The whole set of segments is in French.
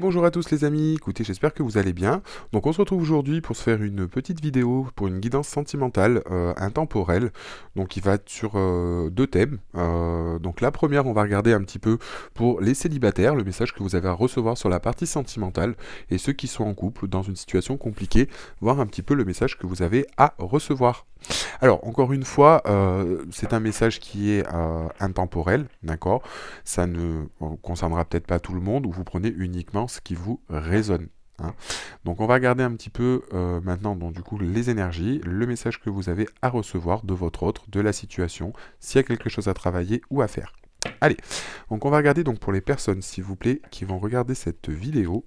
Bonjour à tous les amis, écoutez, j'espère que vous allez bien. Donc on se retrouve aujourd'hui pour se faire une petite vidéo pour une guidance sentimentale intemporelle. Donc il va être sur deux thèmes. Donc la première, on va regarder un petit peu pour les célibataires, le message que vous avez à recevoir sur la partie sentimentale, et ceux qui sont en couple dans une situation compliquée, voir un petit peu le message que vous avez à recevoir. Alors, encore une fois, c'est un message qui est intemporel, d'accord? Ça ne concernera peut-être pas tout le monde, ou vous prenez uniquement ce qui vous résonne, hein. Donc, on va regarder un petit peu maintenant, donc, du coup, les énergies, le message que vous avez à recevoir de votre autre, de la situation, s'il y a quelque chose à travailler ou à faire. Allez, donc on va regarder donc pour les personnes, s'il vous plaît, qui vont regarder cette vidéo,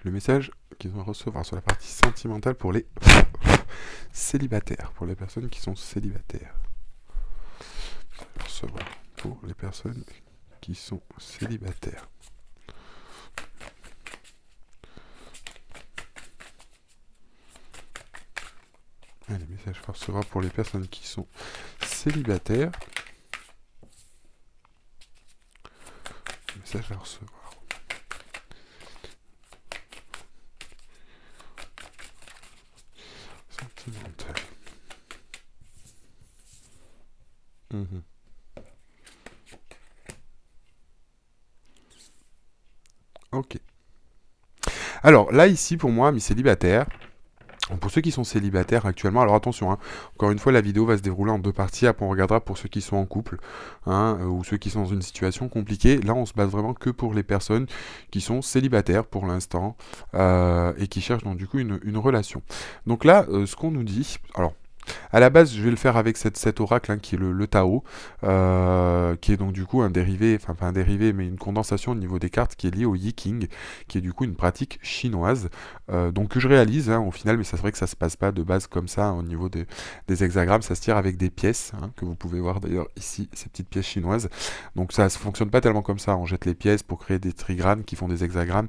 le message qu'ils vont recevoir sur la partie sentimentale pour les célibataires, pour les personnes qui sont célibataires. Recevoir pour les personnes qui sont célibataires. Allez, message à recevoir pour les personnes qui sont célibataires. Message à recevoir. Sentimental. Mhm. Ok. Alors là, ici, pour moi, mes célibataires, pour ceux qui sont célibataires actuellement, alors attention, hein, encore une fois, la vidéo va se dérouler en deux parties. Après, on regardera pour ceux qui sont en couple, hein, ou ceux qui sont dans une situation compliquée. Là, on se base vraiment que pour les personnes qui sont célibataires pour l'instant et qui cherchent donc du coup une relation. Donc là, ce qu'on nous dit, alors à la base, je vais le faire avec cet oracle hein, qui est le Tao, qui est donc du coup un dérivé, enfin pas un dérivé, mais une condensation au niveau des cartes qui est liée au Yi King, qui est du coup une pratique chinoise, donc que je réalise hein, au final, mais c'est vrai que ça se passe pas de base comme ça hein, au niveau des hexagrammes, ça se tire avec des pièces, hein, que vous pouvez voir d'ailleurs ici, ces petites pièces chinoises. Donc ça ne fonctionne pas tellement comme ça, on jette les pièces pour créer des trigranes qui font des hexagrammes,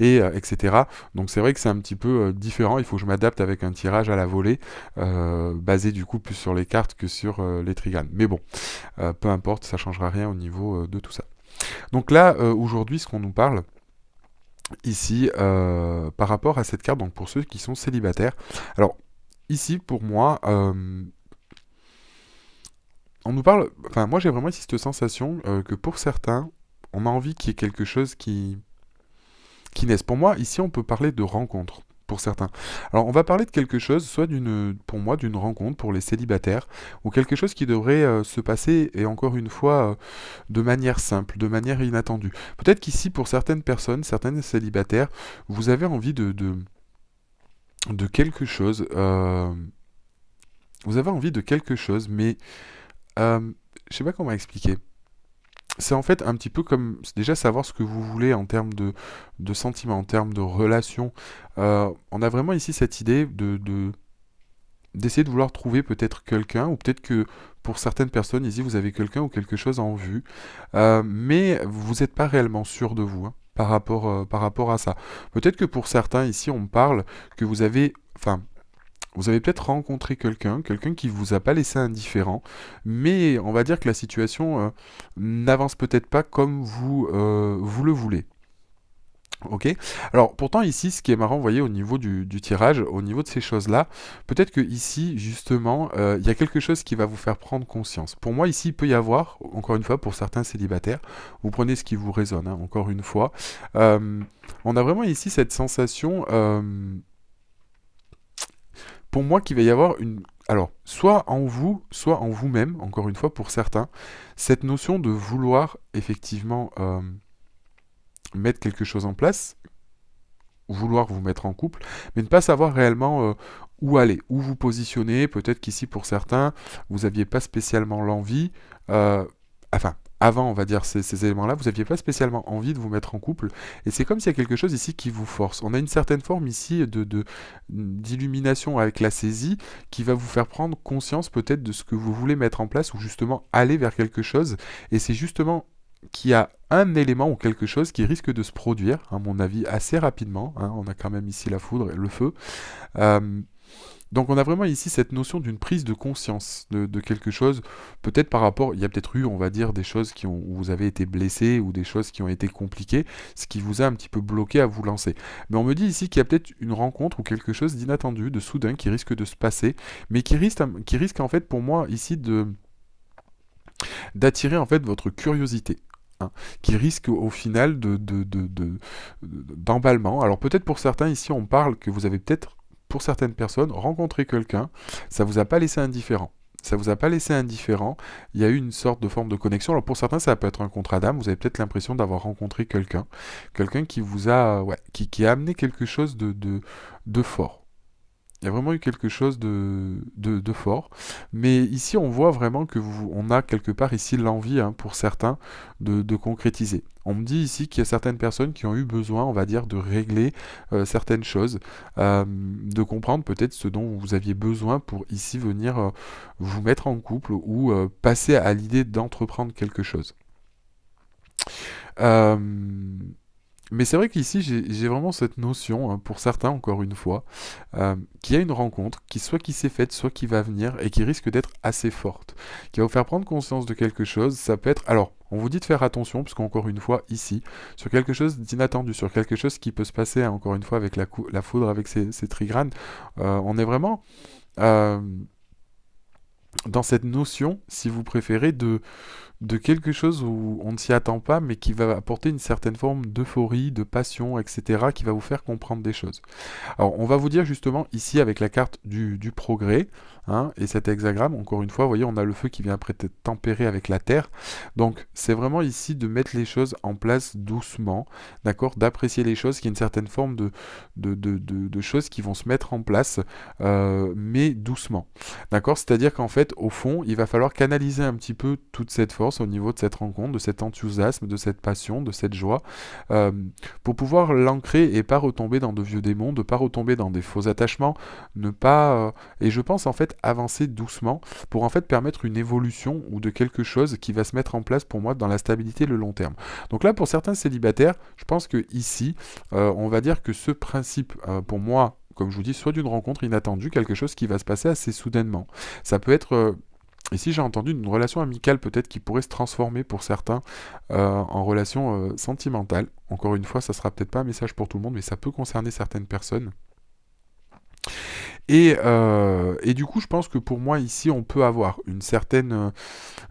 et etc. Donc c'est vrai que c'est un petit peu différent, il faut que je m'adapte avec un tirage à la volée, basé du coup plus sur les cartes que sur les trigranes. Mais bon, peu importe, ça changera rien au niveau de tout ça. Donc là, aujourd'hui, ce qu'on nous parle ici, par rapport à cette carte, donc pour ceux qui sont célibataires, alors ici pour moi, on nous parle, enfin moi j'ai vraiment ici cette sensation que pour certains, on a envie qu'il y ait quelque chose qui naissent. Pour moi, ici, on peut parler de rencontre, pour certains. Alors, on va parler de quelque chose, soit pour moi, d'une rencontre pour les célibataires, ou quelque chose qui devrait se passer, et encore une fois, de manière simple, de manière inattendue. Peut-être qu'ici, pour certaines personnes, certaines célibataires, vous avez envie de quelque chose. Vous avez envie de quelque chose, mais je sais pas comment expliquer. C'est en fait un petit peu comme déjà savoir ce que vous voulez en termes de sentiments, en termes de relations. On a vraiment ici cette idée d'essayer de vouloir trouver peut-être quelqu'un, ou peut-être que pour certaines personnes ici vous avez quelqu'un ou quelque chose en vue, mais vous n'êtes pas réellement sûr de vous hein, par rapport à ça. Peut-être que pour certains ici on parle que vous avez, enfin vous avez peut-être rencontré quelqu'un, quelqu'un qui vous a pas laissé indifférent, mais on va dire que la situation n'avance peut-être pas comme vous le voulez. Ok. Alors pourtant ici, ce qui est marrant, vous voyez, au niveau du tirage, au niveau de ces choses-là, peut-être que ici, justement, il y a quelque chose qui va vous faire prendre conscience. Pour moi, ici, il peut y avoir, encore une fois, pour certains célibataires, vous prenez ce qui vous résonne, hein, encore une fois, on a vraiment ici cette sensation pour moi qu'il va y avoir une... Alors, soit en vous, soit en vous-même, encore une fois pour certains, cette notion de vouloir effectivement mettre quelque chose en place, vouloir vous mettre en couple, mais ne pas savoir réellement où aller, où vous positionner. Peut-être qu'ici pour certains, vous n'aviez pas spécialement l'envie, enfin, avant, on va dire, ces éléments-là, vous n'aviez pas spécialement envie de vous mettre en couple, et c'est comme s'il y a quelque chose ici qui vous force. On a une certaine forme ici d'illumination avec la saisie, qui va vous faire prendre conscience peut-être de ce que vous voulez mettre en place, ou justement aller vers quelque chose, et c'est justement qu'il y a un élément ou quelque chose qui risque de se produire, à mon avis, assez rapidement, hein, on a quand même ici la foudre et le feu, euh, Donc on a vraiment ici cette notion d'une prise de conscience de quelque chose, peut-être par rapport, il y a peut-être eu, on va dire, des choses où vous avez été blessé ou des choses qui ont été compliquées, ce qui vous a un petit peu bloqué à vous lancer. Mais on me dit ici qu'il y a peut-être une rencontre ou quelque chose d'inattendu, de soudain qui risque de se passer, mais qui risque en fait pour moi ici d'attirer en fait votre curiosité, hein, qui risque au final d'emballement. Alors peut-être pour certains ici on parle que vous avez peut-être, pour certaines personnes, rencontré quelqu'un, ça vous a pas laissé indifférent. Ça vous a pas laissé indifférent, il y a eu une sorte de forme de connexion. Alors pour certains ça peut être un contrat d'âme, vous avez peut-être l'impression d'avoir rencontré quelqu'un, quelqu'un qui vous a, ouais, qui a amené quelque chose de fort. Il y a vraiment eu quelque chose de fort. Mais ici, on voit vraiment on a quelque part ici l'envie, hein, pour certains, de concrétiser. On me dit ici qu'il y a certaines personnes qui ont eu besoin, on va dire, de régler certaines choses, de comprendre peut-être ce dont vous aviez besoin pour ici venir vous mettre en couple ou passer à l'idée d'entreprendre quelque chose. Euh, mais c'est vrai qu'ici, j'ai vraiment cette notion, hein, pour certains, encore une fois, qu'il y a une rencontre, qui s'est faite, soit qui va venir, et qui risque d'être assez forte, qui va vous faire prendre conscience de quelque chose. Ça peut être... Alors, on vous dit de faire attention, parce qu'encore une fois, ici, sur quelque chose d'inattendu, sur quelque chose qui peut se passer, hein, encore une fois, avec la foudre, avec ces trigranes, on est vraiment... euh, dans cette notion, si vous préférez, de quelque chose où on ne s'y attend pas, mais qui va apporter une certaine forme d'euphorie, de passion, etc., qui va vous faire comprendre des choses. Alors, on va vous dire justement ici avec la carte du progrès, hein, et cet hexagramme, encore une fois, vous voyez, on a le feu qui vient après être tempéré avec la terre. Donc, c'est vraiment ici de mettre les choses en place doucement, d'accord, d'apprécier les choses, qu'il y a une certaine forme de choses qui vont se mettre en place, mais doucement. D'accord? C'est-à-dire qu'en fait, au fond, il va falloir canaliser un petit peu toute cette force au niveau de cette rencontre, de cet enthousiasme, de cette passion, de cette joie, euh, pour pouvoir l'ancrer et pas retomber dans de vieux démons, de pas retomber dans des faux attachements, ne pas... et je pense en fait avancer doucement pour en fait permettre une évolution ou de quelque chose qui va se mettre en place pour moi dans la stabilité et le long terme. Donc là, pour certains célibataires, je pense que ici, on va dire que ce principe, pour moi, comme je vous dis, soit d'une rencontre inattendue, quelque chose qui va se passer assez soudainement. Ça peut être, ici j'ai entendu une relation amicale peut-être qui pourrait se transformer pour certains en relation sentimentale. Encore une fois, ça sera peut-être pas un message pour tout le monde, mais ça peut concerner certaines personnes. Et du coup, je pense que pour moi, ici, on peut avoir une certaine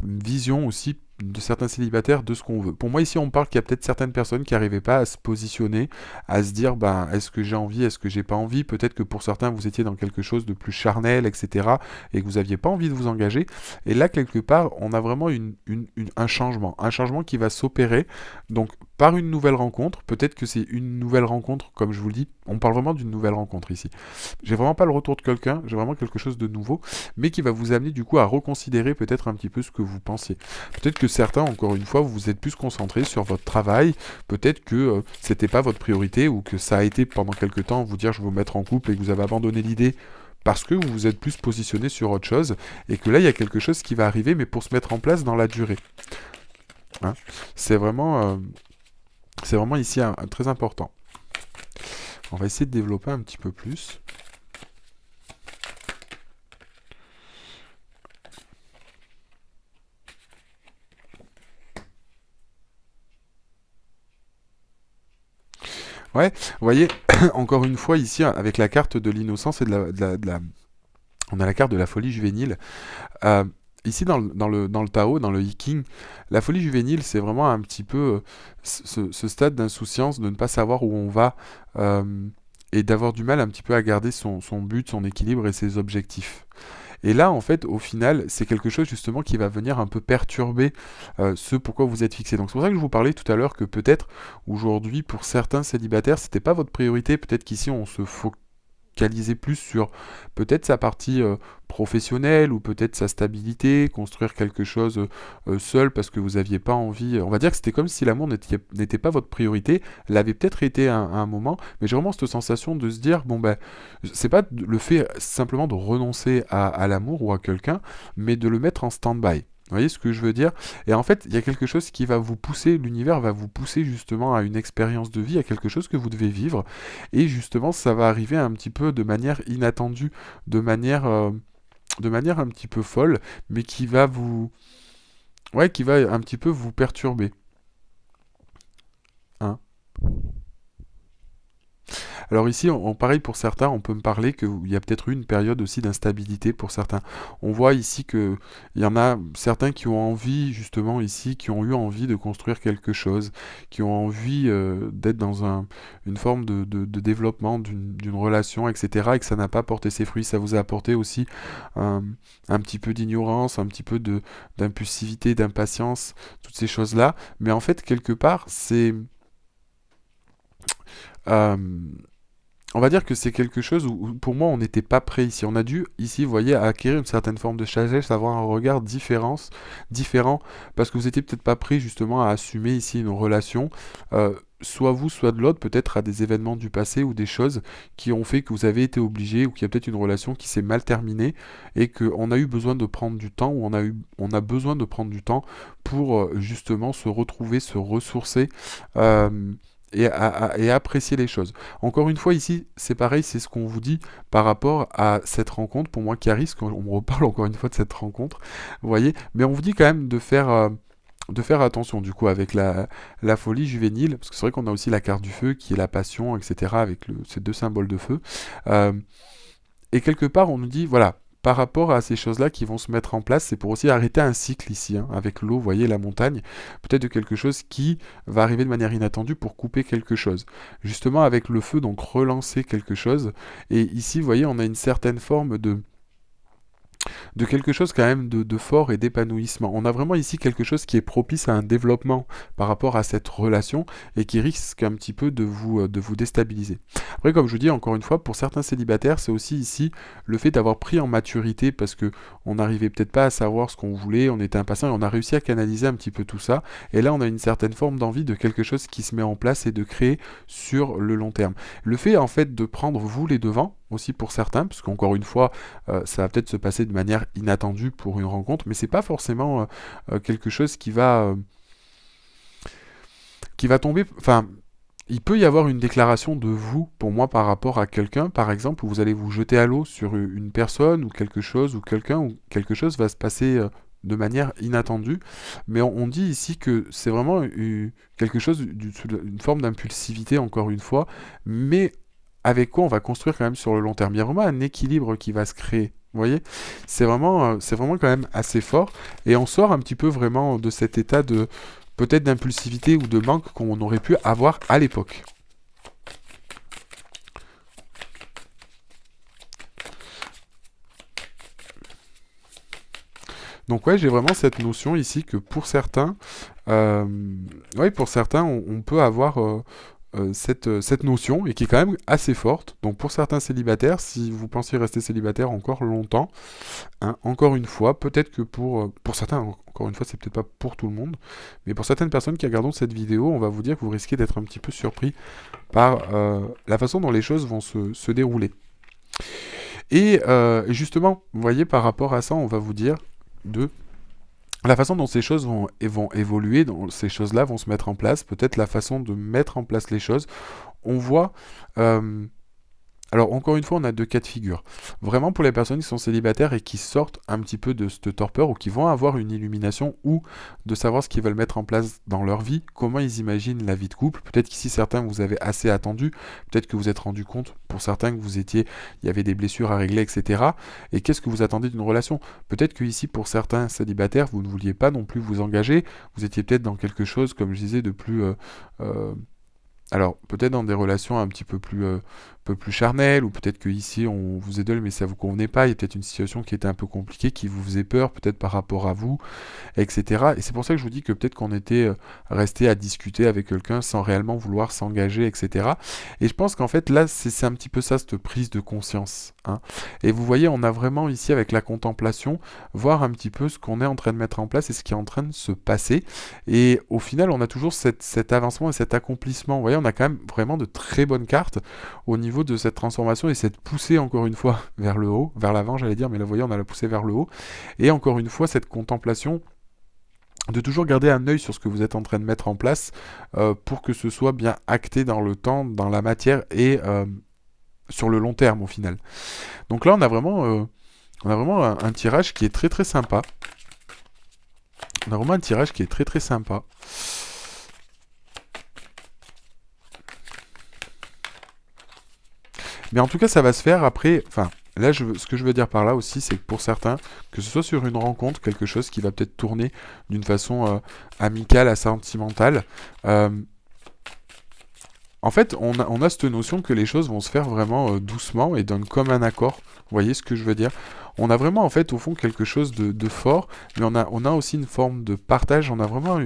vision aussi de certains célibataires de ce qu'on veut. Pour moi, ici, on parle qu'il y a peut-être certaines personnes qui n'arrivaient pas à se positionner, à se dire, ben, est-ce que j'ai envie, est-ce que j'ai pas envie. Peut-être que pour certains, vous étiez dans quelque chose de plus charnel, etc., et que vous n'aviez pas envie de vous engager. Et là, quelque part, on a vraiment un changement qui va s'opérer. Donc, par une nouvelle rencontre, peut-être que c'est une nouvelle rencontre, comme je vous le dis, on parle vraiment d'une nouvelle rencontre ici. J'ai vraiment pas le retour de quelqu'un, j'ai vraiment quelque chose de nouveau, mais qui va vous amener du coup à reconsidérer peut-être un petit peu ce que vous pensiez. Peut-être que certains, encore une fois, vous vous êtes plus concentrés sur votre travail, peut-être que c'était pas votre priorité ou que ça a été pendant quelque temps vous dire je veux vous mettre en couple et que vous avez abandonné l'idée parce que vous vous êtes plus positionné sur autre chose et que là il y a quelque chose qui va arriver mais pour se mettre en place dans la durée. Hein, c'est vraiment ici très important. On va essayer de développer un petit peu plus. Ouais, vous voyez, encore une fois ici, avec la carte de l'innocence et on a la carte de la folie juvénile. Euh, Ici, dans le Tao, dans le I Ching, la folie juvénile, c'est vraiment un petit peu ce stade d'insouciance, de ne pas savoir où on va, et d'avoir du mal un petit peu à garder son but, son équilibre et ses objectifs. Et là, en fait, au final, c'est quelque chose justement qui va venir un peu perturber ce pourquoi vous êtes fixé. Donc c'est pour ça que je vous parlais tout à l'heure que peut-être aujourd'hui, pour certains célibataires, c'était pas votre priorité. Peut-être qu'ici, on se focalisait plus sur peut-être sa partie professionnelle ou peut-être sa stabilité, construire quelque chose seul parce que vous n'aviez pas envie. On va dire que c'était comme si l'amour n'était pas votre priorité, l'avait peut-être été à un moment, mais j'ai vraiment cette sensation de se dire, bon ben, c'est pas le fait simplement de renoncer à l'amour ou à quelqu'un, mais de le mettre en stand-by. Vous voyez ce que je veux dire? Et en fait, il y a quelque chose qui va vous pousser, l'univers va vous pousser justement à une expérience de vie, à quelque chose que vous devez vivre. Et justement, ça va arriver un petit peu de manière inattendue, de manière, euh, de manière un petit peu folle, mais qui va vous, ouais, qui va un petit peu vous perturber, hein. Alors ici, pareil pour certains, on peut me parler qu'il y a peut-être eu une période aussi d'instabilité pour certains. On voit ici que il y en a certains qui ont envie, justement ici, qui ont eu envie de construire quelque chose, qui ont envie d'être dans une forme de développement d'une relation, etc. et que ça n'a pas porté ses fruits. Ça vous a apporté aussi un, un petit peu d'ignorance, un petit peu d'impulsivité, d'impatience, toutes ces choses-là. Mais en fait, quelque part, c'est... euh, on va dire que c'est quelque chose où, pour moi, on n'était pas prêt ici. On a dû, ici, vous voyez, acquérir une certaine forme de sagesse, avoir un regard différent, parce que vous n'étiez peut-être pas prêt, justement, à assumer ici une relation, soit vous, soit de l'autre, peut-être à des événements du passé ou des choses qui ont fait que vous avez été obligé, ou qu'il y a peut-être une relation qui s'est mal terminée, et qu'on a eu besoin de prendre du temps, ou on a besoin de prendre du temps pour, justement, se retrouver, se ressourcer, euh, et apprécier les choses. Encore une fois, ici, c'est pareil, c'est ce qu'on vous dit par rapport à cette rencontre, pour moi qui risque, on me reparle encore une fois de cette rencontre, vous voyez, mais on vous dit quand même de faire attention du coup avec la folie juvénile, parce que c'est vrai qu'on a aussi la carte du feu qui est la passion, etc., avec ces deux symboles de feu. Euh, et quelque part, on nous dit, voilà, par rapport à ces choses-là qui vont se mettre en place, c'est pour aussi arrêter un cycle ici, hein, avec l'eau, vous voyez, la montagne, peut-être de quelque chose qui va arriver de manière inattendue pour couper quelque chose. Justement, avec le feu, donc relancer quelque chose. Et ici, vous voyez, on a une certaine forme de quelque chose quand même de fort et d'épanouissement. On a vraiment ici quelque chose qui est propice à un développement par rapport à cette relation et qui risque un petit peu de vous déstabiliser. Après, comme je vous dis, encore une fois, pour certains célibataires, c'est aussi ici le fait d'avoir pris en maturité parce que on n'arrivait peut-être pas à savoir ce qu'on voulait, on était impatient et on a réussi à canaliser un petit peu tout ça. Et là, on a une certaine forme d'envie de quelque chose qui se met en place et de créer sur le long terme. Le fait, en fait, de prendre vous les devants, aussi pour certains, parce qu'encore une fois, ça va peut-être se passer de manière inattendue pour une rencontre, mais c'est pas forcément quelque chose qui va tomber. Enfin, il peut y avoir une déclaration de vous, pour moi, par rapport à quelqu'un, par exemple, où vous allez vous jeter à l'eau sur une personne ou quelqu'un, ou quelque chose va se passer de manière inattendue. Mais on dit ici que c'est vraiment quelque chose, une forme d'impulsivité, encore une fois, mais avec quoi on va construire quand même sur le long terme. Il y a vraiment un équilibre qui va se créer. Vous voyez, c'est vraiment quand même assez fort. Et on sort un petit peu vraiment de cet état de peut-être d'impulsivité ou de manque qu'on aurait pu avoir à l'époque. Donc ouais, j'ai vraiment cette notion ici que pour certains, euh, ouais, pour certains, on peut avoir cette notion et qui est quand même assez forte. Donc pour certains célibataires, si vous pensiez rester célibataire encore longtemps, hein, encore une fois, peut-être que pour certains, encore une fois, c'est peut-être pas pour tout le monde, mais pour certaines personnes qui regardent cette vidéo, on va vous dire que vous risquez d'être un petit peu surpris par la façon dont les choses vont se dérouler. Et justement, vous voyez, par rapport à ça, on va vous dire de la façon dont ces choses vont évoluer, dont ces choses-là vont se mettre en place, peut-être la façon de mettre en place les choses. On voit... euh, alors, encore une fois, on a deux cas de figure. Vraiment, pour les personnes qui sont célibataires et qui sortent un petit peu de cette torpeur ou qui vont avoir une illumination ou de savoir ce qu'ils veulent mettre en place dans leur vie, comment ils imaginent la vie de couple. Peut-être qu'ici, certains, vous avez assez attendu. Peut-être que vous êtes rendu compte, pour certains, que il y avait des blessures à régler, etc. Et qu'est-ce que vous attendez d'une relation? Peut-être que ici, pour certains célibataires, vous ne vouliez pas non plus vous engager. Vous étiez peut-être dans quelque chose, comme je disais, de plus... euh, alors, peut-être dans des relations un petit peu plus charnelles, ou peut-être que ici on vous idole mais ça vous convenait pas, il y a peut-être une situation qui était un peu compliquée, qui vous faisait peur, peut-être par rapport à vous, etc. Et c'est pour ça que je vous dis que peut-être qu'on était resté à discuter avec quelqu'un sans réellement vouloir s'engager, etc. Et je pense qu'en fait là, c'est un petit peu ça, cette prise de conscience, hein. Et vous voyez, on a vraiment ici avec la contemplation, voir un petit peu ce qu'on est en train de mettre en place et ce qui est en train de se passer. Et au final, on a toujours cet avancement et cet accomplissement. Vous voyez, on a quand même vraiment de très bonnes cartes au niveau de cette transformation et cette poussée, encore une fois, vers le haut, vers l'avant, j'allais dire, mais là, vous voyez, on a la poussée vers le haut. Et encore une fois, cette contemplation de toujours garder un œil sur ce que vous êtes en train de mettre en place pour que ce soit bien acté dans le temps, dans la matière et sur le long terme au final. Donc là, on a vraiment un tirage qui est très très sympa. On a vraiment un tirage qui est très très sympa. Mais en tout cas, ça va se faire après. Enfin, là, ce que je veux dire par là aussi, c'est que pour certains, que ce soit sur une rencontre, quelque chose qui va peut-être tourner d'une façon amicale à sentimentale, en fait, on a cette notion que les choses vont se faire vraiment doucement et d'un commun accord. Vous voyez ce que je veux dire? On a vraiment, en fait, au fond, quelque chose de fort, mais on a aussi une forme de partage. On a vraiment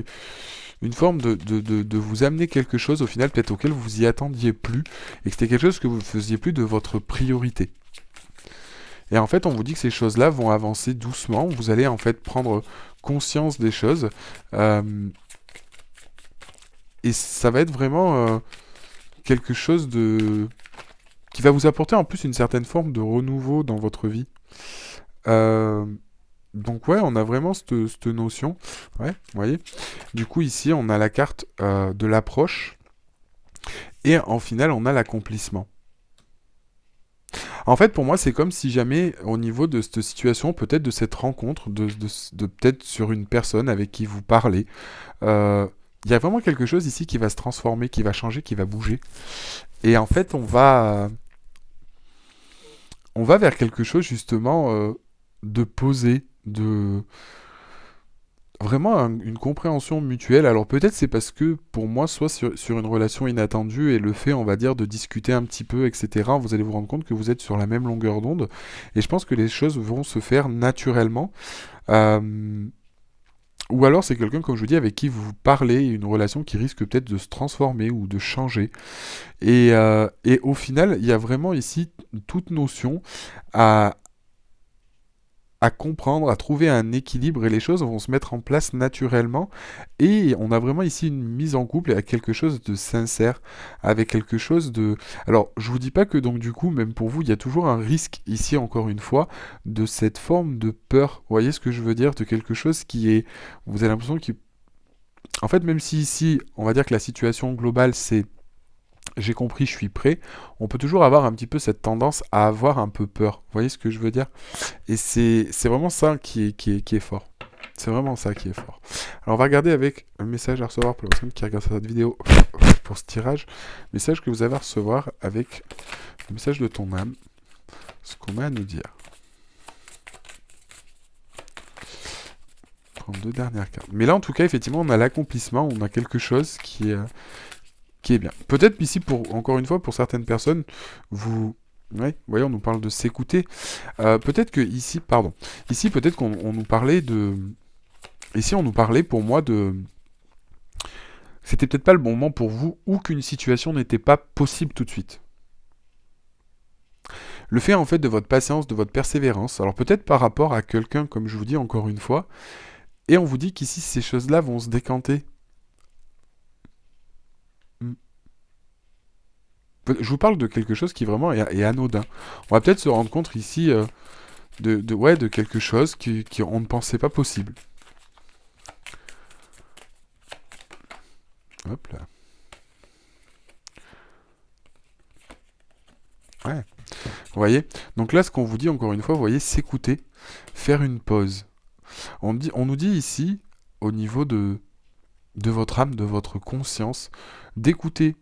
une forme de vous amener quelque chose, au final, peut-être auquel vous y attendiez plus, et que c'était quelque chose que vous ne faisiez plus de votre priorité. Et en fait, on vous dit que ces choses-là vont avancer doucement. Vous allez, en fait, prendre conscience des choses. Et ça va être vraiment quelque chose qui va vous apporter en plus une certaine forme de renouveau dans votre vie. Donc ouais, on a vraiment cette notion. Ouais, vous voyez. Du coup, ici, on a la carte de l'approche. Et en final, on a l'accomplissement. En fait, pour moi, c'est comme si jamais, au niveau de cette situation, peut-être de cette rencontre, de peut-être sur une personne avec qui vous parlez, il y a vraiment quelque chose ici qui va se transformer, qui va changer, qui va bouger. Et en fait, on va vers quelque chose justement de posé, de vraiment une compréhension mutuelle. Alors peut-être c'est parce que pour moi, soit sur une relation inattendue et le fait, on va dire, de discuter un petit peu, etc., vous allez vous rendre compte que vous êtes sur la même longueur d'onde. Et je pense que les choses vont se faire naturellement. Ou alors c'est quelqu'un, comme je vous dis, avec qui vous parlez, une relation qui risque peut-être de se transformer ou de changer. Et au final, il y a vraiment ici toute notion à comprendre, à trouver un équilibre et les choses vont se mettre en place naturellement et on a vraiment ici une mise en couple avec quelque chose de sincère, avec quelque chose de... Alors, je vous dis pas que donc du coup, même pour vous, il y a toujours un risque ici, encore une fois, de cette forme de peur. Vous voyez ce que je veux dire? De quelque chose qui est... Vous avez l'impression qu'il... En fait, même si ici, on va dire que la situation globale, c'est j'ai compris, je suis prêt, on peut toujours avoir un petit peu cette tendance à avoir un peu peur. Vous voyez ce que je veux dire? Et c'est vraiment ça qui est fort. C'est vraiment ça qui est fort. Alors on va regarder avec un message à recevoir pour la personne qui regarde cette vidéo pour ce tirage. Message que vous avez à recevoir avec le message de ton âme. Ce qu'on a à nous dire. Prendre deux dernières cartes. Mais là en tout cas, effectivement, on a l'accomplissement, on a quelque chose qui est bien. Peut-être ici, encore une fois, pour certaines personnes, vous voyez, on nous parle de s'écouter. Peut-être que ici, pardon, ici peut-être qu'on nous parlait de... Ici, on nous parlait pour moi de... C'était peut-être pas le bon moment pour vous ou qu'une situation n'était pas possible tout de suite. Le fait en fait de votre patience, de votre persévérance, alors peut-être par rapport à quelqu'un, comme je vous dis encore une fois, et on vous dit qu'ici, ces choses-là vont se décanter. Je vous parle de quelque chose qui vraiment est anodin. On va peut-être se rendre compte ici de quelque chose qu'on ne pensait pas possible. Hop là. Ouais. Vous voyez? Donc là, ce qu'on vous dit, encore une fois, vous voyez, s'écouter, faire une pause. On nous dit ici, au niveau de votre âme, de votre conscience, d'écouter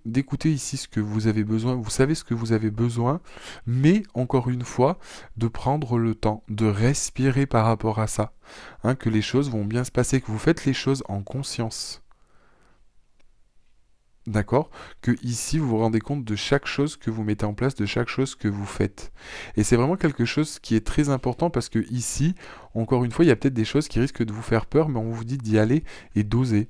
ici ce que vous avez besoin, vous savez ce que vous avez besoin, mais encore une fois, de prendre le temps, de respirer par rapport à ça, que les choses vont bien se passer, que vous faites les choses en conscience. D'accord? Que ici, vous vous rendez compte de chaque chose que vous mettez en place, de chaque chose que vous faites. Et c'est vraiment quelque chose qui est très important parce que ici, encore une fois, il y a peut-être des choses qui risquent de vous faire peur, mais on vous dit d'y aller et d'oser.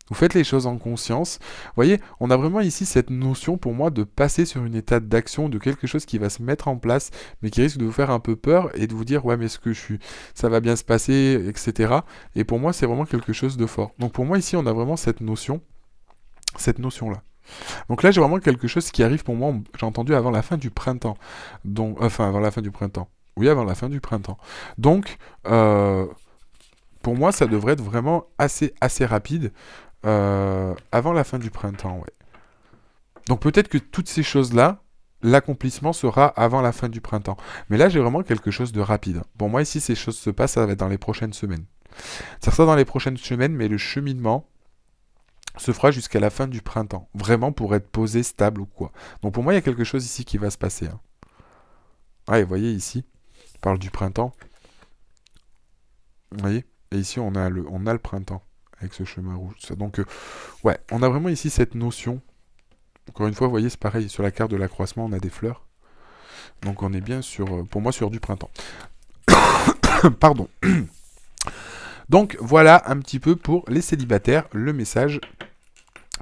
Vous faites les choses en conscience. Vous voyez, on a vraiment ici cette notion pour moi de passer sur une étape d'action, de quelque chose qui va se mettre en place, mais qui risque de vous faire un peu peur et de vous dire ouais mais est-ce que ça va bien se passer, etc. Et pour moi c'est vraiment quelque chose de fort. Donc pour moi ici on a vraiment cette notion-là. Donc là j'ai vraiment quelque chose qui arrive pour moi, j'ai entendu avant la fin du printemps. Donc, enfin avant la fin du printemps. Oui, avant la fin du printemps. Donc, pour moi, ça devrait être vraiment assez rapide avant la fin du printemps, ouais. Donc peut-être que toutes ces choses-là, l'accomplissement sera avant la fin du printemps. Mais là, j'ai vraiment quelque chose de rapide. Pour moi, ici, ces choses se passent, ça va être dans les prochaines semaines. Ça sera dans les prochaines semaines, mais le cheminement se fera jusqu'à la fin du printemps. Vraiment pour être posé, stable ou quoi. Donc pour moi, il y a quelque chose ici qui va se passer, hein. Ouais, vous voyez ici, on parle du printemps. Vous voyez? Et ici, on a le printemps avec ce chemin rouge. Donc, ouais, on a vraiment ici cette notion. Encore une fois, vous voyez, c'est pareil. Sur la carte de l'accroissement, on a des fleurs. Donc, on est bien sur, pour moi, sur du printemps. Pardon. Donc, voilà un petit peu pour les célibataires, le message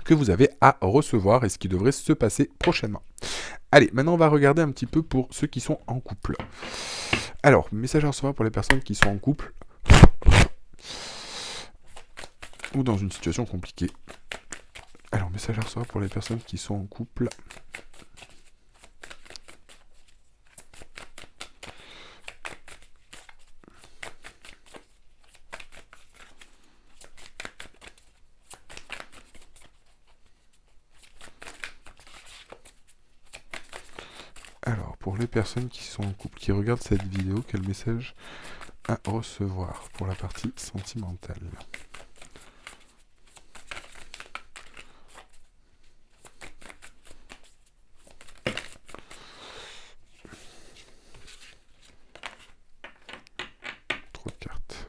que vous avez à recevoir et ce qui devrait se passer prochainement. Allez, maintenant, on va regarder un petit peu pour ceux qui sont en couple. Alors, message à recevoir pour les personnes qui sont en couple ou dans une situation compliquée. Alors, message à recevoir pour les personnes qui sont en couple. Alors, pour les personnes qui sont en couple, qui regardent cette vidéo, quel message à recevoir pour la partie sentimentale? Trop de cartes.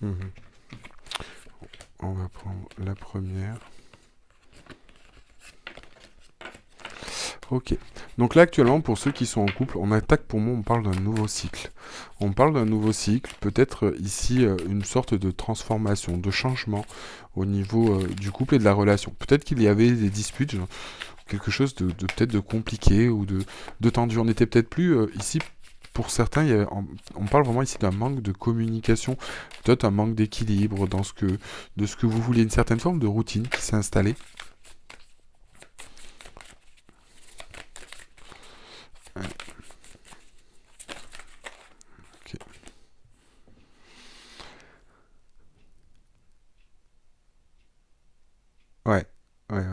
Mhm. On va prendre la première. Ok. Donc là, actuellement, pour ceux qui sont en couple, on attaque, pour moi, on parle d'un nouveau cycle. On parle d'un nouveau cycle, peut-être ici une sorte de transformation, de changement au niveau du couple et de la relation. Peut-être qu'il y avait des disputes, genre, quelque chose de peut-être de compliqué ou de tendu. On n'était peut-être plus ici. Pour certains, on parle vraiment ici d'un manque de communication, peut-être un manque d'équilibre de ce que vous vouliez, une certaine forme de routine qui s'est installée. Ok. Ouais, ouais.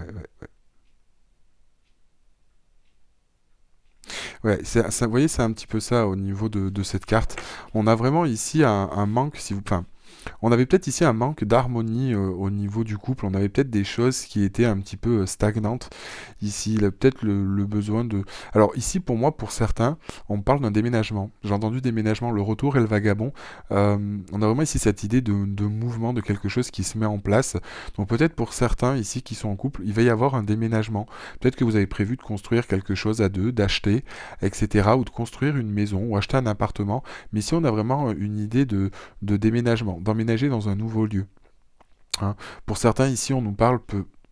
Ouais, vous voyez, c'est un petit peu ça au niveau de cette carte. On a vraiment ici un manque, si vous, enfin, on avait peut-être ici un manque d'harmonie au niveau du couple. On avait peut-être des choses qui étaient un petit peu stagnantes. Ici, il a peut-être le besoin de... Alors ici, pour moi, pour certains, on parle d'un déménagement. J'ai entendu déménagement, le retour et le vagabond. On a vraiment ici cette idée de mouvement, de quelque chose qui se met en place. Donc peut-être pour certains ici qui sont en couple, il va y avoir un déménagement. Peut-être que vous avez prévu de construire quelque chose à deux, d'acheter, etc. Ou de construire une maison ou acheter un appartement. Mais ici, on a vraiment une idée de déménagement, d'emménager dans un nouveau lieu, hein. Pour certains, ici, on nous parle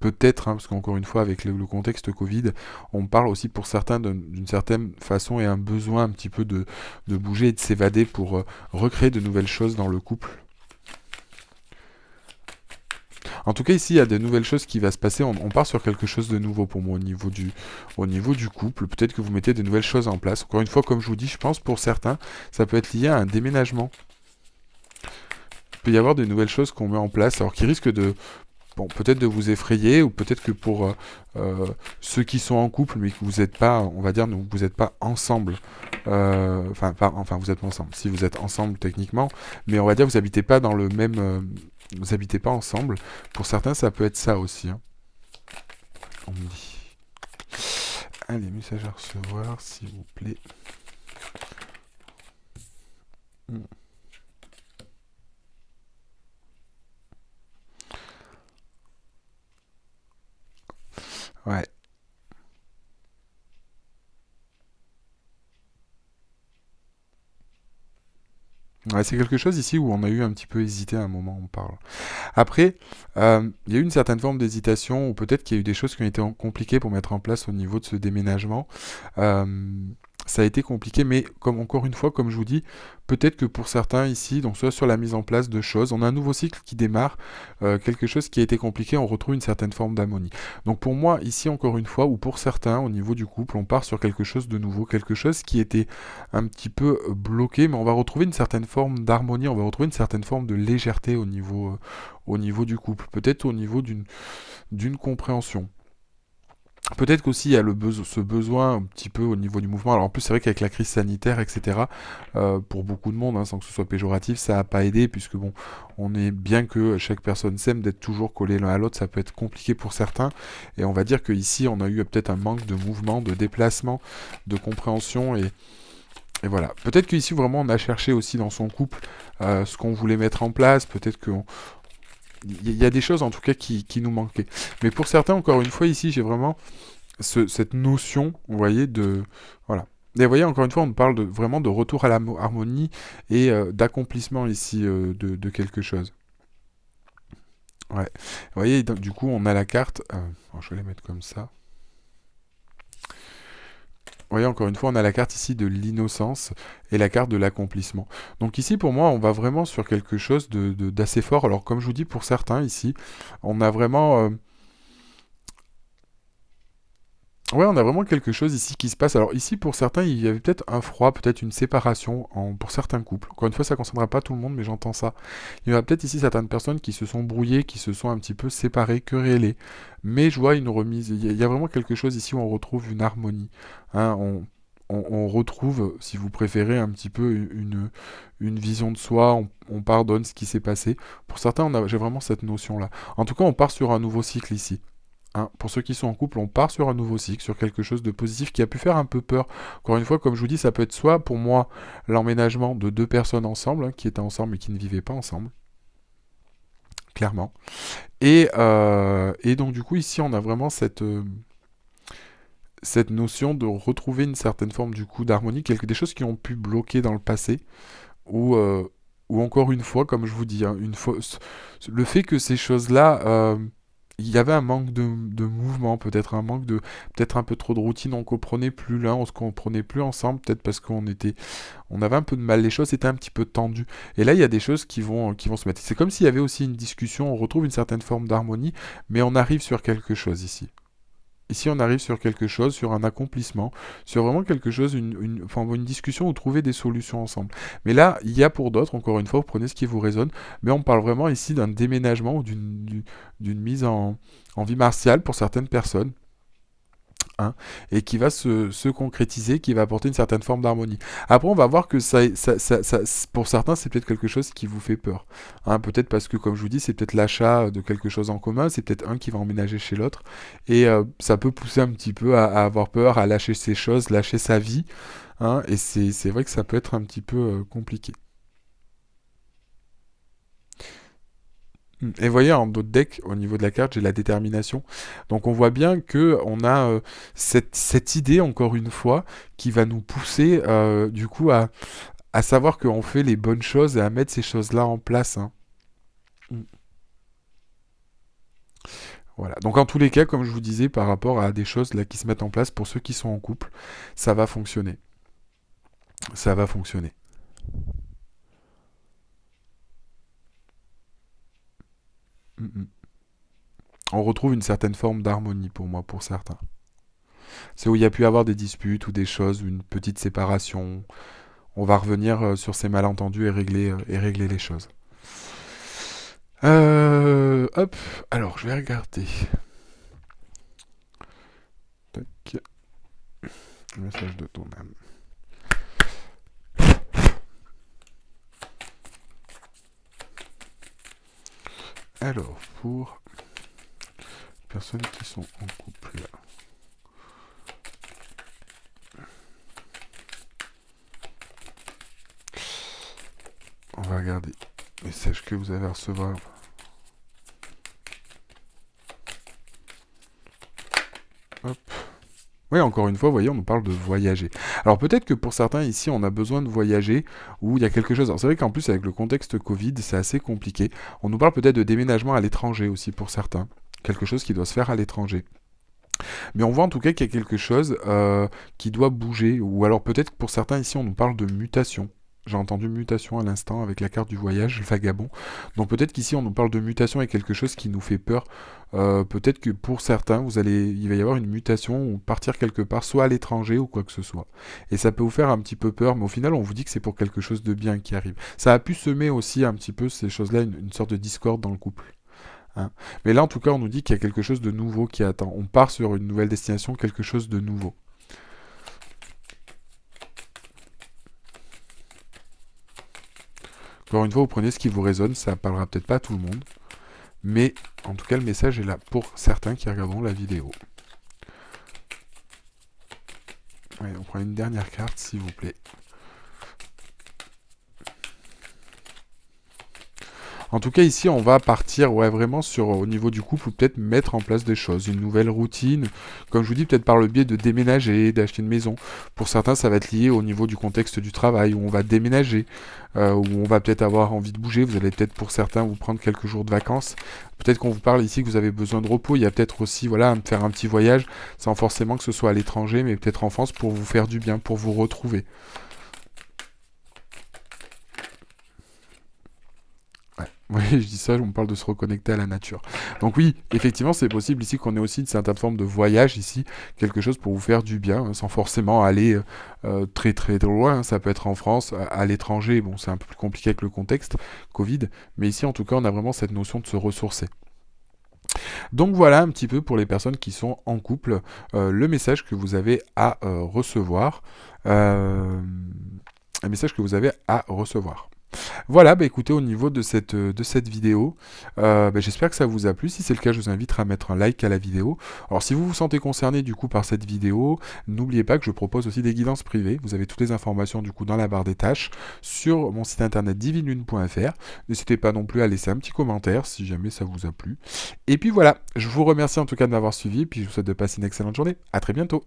peut-être, hein, parce qu'encore une fois, avec le contexte Covid, on parle aussi pour certains d'une certaine façon et un besoin un petit peu de bouger et de s'évader pour recréer de nouvelles choses dans le couple. En tout cas, ici, il y a de nouvelles choses qui vont se passer. On part sur quelque chose de nouveau pour moi au niveau du couple. Peut-être que vous mettez de nouvelles choses en place. Encore une fois, comme je vous dis, je pense pour certains, ça peut être lié à un déménagement. Il peut y avoir de nouvelles choses qu'on met en place, alors qui risquent de, bon, peut-être de vous effrayer, ou peut-être que pour ceux qui sont en couple, mais que vous n'êtes pas, on va dire, vous n'êtes pas ensemble, enfin, vous êtes pas ensemble, si vous êtes ensemble techniquement, mais on va dire, vous habitez pas dans le même, vous habitez pas ensemble. Pour certains, ça peut être ça aussi, hein, on me dit. Allez, message à recevoir, s'il vous plaît. Ouais. Ouais, c'est quelque chose ici où on a eu un petit peu hésité à un moment, on parle. Après, il y a eu une certaine forme d'hésitation, ou peut-être qu'il y a eu des choses qui ont été compliquées pour mettre en place au niveau de ce déménagement. Euh, Ça a été compliqué, mais comme encore une fois, comme je vous dis, peut-être que pour certains ici, donc soit sur la mise en place de choses, on a un nouveau cycle qui démarre, quelque chose qui a été compliqué, on retrouve une certaine forme d'harmonie. Donc pour moi, ici encore une fois, ou pour certains, au niveau du couple, on part sur quelque chose de nouveau, quelque chose qui était un petit peu bloqué, mais on va retrouver une certaine forme d'harmonie, on va retrouver une certaine forme de légèreté au niveau du couple, peut-être au niveau d'une compréhension. Peut-être qu'aussi il y a ce besoin un petit peu au niveau du mouvement. Alors en plus c'est vrai qu'avec la crise sanitaire, etc., pour beaucoup de monde, hein, sans que ce soit péjoratif, ça n'a pas aidé, puisque bon, on est bien que chaque personne s'aime, d'être toujours collé l'un à l'autre, ça peut être compliqué pour certains. Et on va dire qu'ici on a eu peut-être un manque de mouvement, de déplacement, de compréhension, et voilà. Peut-être qu'ici vraiment on a cherché aussi dans son couple ce qu'on voulait mettre en place, peut-être qu'on il y a des choses en tout cas qui nous manquaient. Mais pour certains, encore une fois, ici, j'ai vraiment cette notion, vous voyez, de... Voilà. Et vous voyez, encore une fois, on parle vraiment de retour à l'harmonie et d'accomplissement ici de quelque chose. Ouais. Vous voyez, du coup, on a la carte... alors, je vais la mettre comme ça. Vous voyez, encore une fois, on a la carte ici de l'innocence et la carte de l'accomplissement. Donc ici, pour moi, on va vraiment sur quelque chose d'assez fort. Alors, comme je vous dis, pour certains, ici, on a vraiment... Ouais, on a vraiment quelque chose ici qui se passe. Alors ici, pour certains, il y avait peut-être un froid, peut-être une séparation pour certains couples. Encore une fois, ça ne concernera pas tout le monde, mais j'entends ça. Il y aura peut-être ici certaines personnes qui se sont brouillées, qui se sont un petit peu séparées, querellées. Mais je vois une remise. Il y a vraiment quelque chose ici où on retrouve une harmonie. Hein, on retrouve, si vous préférez, un petit peu une vision de soi. On pardonne ce qui s'est passé. Pour certains, j'ai vraiment cette notion-là. En tout cas, on part sur un nouveau cycle ici. Hein, pour ceux qui sont en couple, on part sur un nouveau cycle, sur quelque chose de positif qui a pu faire un peu peur. Encore une fois, comme je vous dis, ça peut être soit pour moi l'emménagement de deux personnes ensemble, hein, qui étaient ensemble mais qui ne vivaient pas ensemble, clairement. Et donc du coup, ici, on a vraiment cette notion de retrouver une certaine forme du coup d'harmonie, des choses qui ont pu bloquer dans le passé, ou encore une fois, comme je vous dis, hein, le fait que ces choses-là... il y avait un manque de mouvement, peut-être un manque de, peut-être un peu trop de routine, on comprenait plus l'un, on se comprenait plus ensemble, peut-être parce on avait un peu de mal, les choses étaient un petit peu tendues. Et là, il y a des choses qui vont se mettre. C'est comme s'il y avait aussi une discussion, on retrouve une certaine forme d'harmonie, mais on arrive sur quelque chose ici. Ici, on arrive sur quelque chose, sur un accomplissement, sur vraiment quelque chose, enfin, une discussion où trouver des solutions ensemble. Mais là, il y a pour d'autres, encore une fois, vous prenez ce qui vous résonne, mais on parle vraiment ici d'un déménagement ou d'une mise en vie martiale pour certaines personnes. Hein, et qui va se concrétiser, qui va apporter une certaine forme d'harmonie. Après, on va voir que pour certains, c'est peut-être quelque chose qui vous fait peur. Hein, peut-être parce que, comme je vous dis, c'est peut-être l'achat de quelque chose en commun, c'est peut-être un qui va emménager chez l'autre, et ça peut pousser un petit peu à avoir peur, à lâcher ses choses, lâcher sa vie, hein, et c'est vrai que ça peut être un petit peu compliqué. Et vous voyez, en d'autres decks, au niveau de la carte, j'ai la détermination. Donc on voit bien que on a cette idée, encore une fois, qui va nous pousser du coup à savoir qu'on fait les bonnes choses et à mettre ces choses-là en place. Hein. Mm. Voilà. Donc en tous les cas, comme je vous disais, par rapport à des choses là qui se mettent en place pour ceux qui sont en couple, ça va fonctionner. Ça va fonctionner. Mm, mm. On retrouve une certaine forme d'harmonie pour moi, pour certains. C'est où il y a pu avoir des disputes ou des choses, ou une petite séparation. On va revenir sur ces malentendus et régler les choses. Hop, alors je vais regarder. Tac. Message de ton âme. Alors, pour les personnes qui sont en couple. On va regarder les messages que vous avez à recevoir. Hop. Oui, encore une fois, vous voyez, on nous parle de voyager. Alors peut-être que pour certains ici, on a besoin de voyager ou il y a quelque chose. Alors c'est vrai qu'en plus, avec le contexte Covid, c'est assez compliqué. On nous parle peut-être de déménagement à l'étranger aussi pour certains. Quelque chose qui doit se faire à l'étranger. Mais on voit en tout cas qu'il y a quelque chose qui doit bouger. Ou alors peut-être que pour certains ici, on nous parle de mutation. J'ai entendu mutation à l'instant avec la carte du voyage, le vagabond. Donc peut-être qu'ici on nous parle de mutation et quelque chose qui nous fait peur. Peut-être que pour certains, il va y avoir une mutation ou partir quelque part, soit à l'étranger ou quoi que ce soit. Et ça peut vous faire un petit peu peur, mais au final on vous dit que c'est pour quelque chose de bien qui arrive. Ça a pu semer aussi un petit peu ces choses-là, une sorte de discorde dans le couple. Hein. Mais là en tout cas on nous dit qu'il y a quelque chose de nouveau qui attend. On part sur une nouvelle destination, quelque chose de nouveau. Encore une fois, vous prenez ce qui vous résonne, ça parlera peut-être pas à tout le monde, mais en tout cas, le message est là pour certains qui regarderont la vidéo. Allez, on prend une dernière carte, s'il vous plaît. En tout cas, ici, on va partir vraiment au niveau du couple, ou peut-être mettre en place des choses, une nouvelle routine, comme je vous dis, peut-être par le biais de déménager, d'acheter une maison. Pour certains, ça va être lié au niveau du contexte du travail, où on va déménager, où on va peut-être avoir envie de bouger. Vous allez peut-être, pour certains, vous prendre quelques jours de vacances. Peut-être qu'on vous parle ici que vous avez besoin de repos. Il y a peut-être aussi, voilà, faire un petit voyage, sans forcément que ce soit à l'étranger, mais peut-être en France, pour vous faire du bien, pour vous retrouver. Oui, je dis ça, on parle de se reconnecter à la nature. Donc oui, effectivement, c'est possible ici qu'on ait aussi une certaine forme de voyage ici, quelque chose pour vous faire du bien, sans forcément aller très très loin. Ça peut être en France, à l'étranger. Bon, c'est un peu plus compliqué avec le contexte Covid, mais ici, en tout cas, on a vraiment cette notion de se ressourcer. Donc voilà un petit peu pour les personnes qui sont en couple, le message que vous avez à recevoir. Un message que vous avez à recevoir. Voilà, bah écoutez, au niveau de cette vidéo, j'espère que ça vous a plu. Si c'est le cas, je vous invite à mettre un like à la vidéo. Alors si vous vous sentez concerné du coup par cette vidéo, n'oubliez pas que je propose aussi des guidances privées. Vous avez toutes les informations du coup dans la barre des tâches sur mon site internet divinelune.fr. N'hésitez pas non plus à laisser un petit commentaire si jamais ça vous a plu. Et puis voilà, je vous remercie en tout cas de m'avoir suivi, puis je vous souhaite de passer une excellente journée. À très bientôt.